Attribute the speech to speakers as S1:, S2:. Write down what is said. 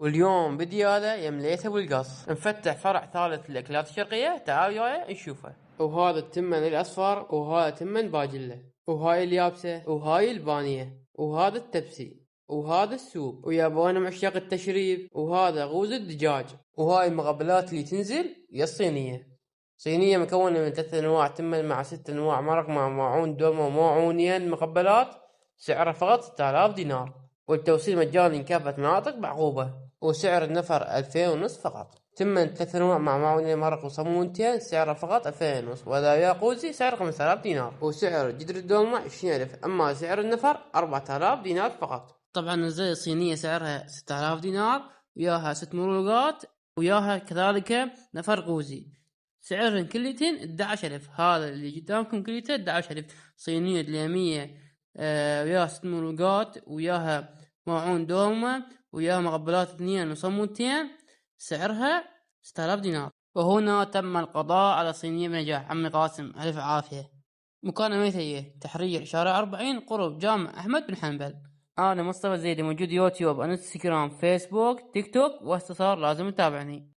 S1: واليوم بدياله يمليته بالقص، نفتح فرع ثالث للأكلات الشرقية، تعال وياي نشوفه. وهذا التمن الأصفر، وهذا تمن باجلة، وهاي اليابسة، وهاي البانية، وهذا التبسي، وهذا السوب، ويابونا عشاق التشريب، وهذا غوز الدجاج، وهاي المقبلات اللي تنزل يا الصينية. صينية مكونة من 3 أنواع تمن مع 6 أنواع مرق مع ماعون دولمة وماعونين مقبلات، سعرها فقط 6000 دينار، والتوصيل مجاني كافة مناطق بعقوبة، وسعر النفر 2500 فقط. تمن 3 أنواع مع معونين مرق وصمونتين، سعرها فقط 2500، وإذا ياقوزي سعر 5000 دينار، وسعر جدر الدولمة 20000، أما سعر النفر 4000 دينار فقط. طبعا الزي الصينية سعرها 6000 دينار، وياها 6 مرلقات، وياها كذلك نفر قوزي، سعرهن كليتين 11000. هذا اللي قدامكم كليته 11000. صينية اليمية وياها 6 مرلقات، وياها ماعون دومة، وياها مقبلات 2 وصمونتين، سعرها 6000 دينار. وهنا تم القضاء على صينية بنجاح. عمي قاسم ألف عافية. مكان أميتية تحرير شارع 40 قرب جامع أحمد بن حنبل. أنا مصطفى زيدي، موجود يوتيوب انستغرام فيسبوك تيك توك، واستفسار لازم تتابعني.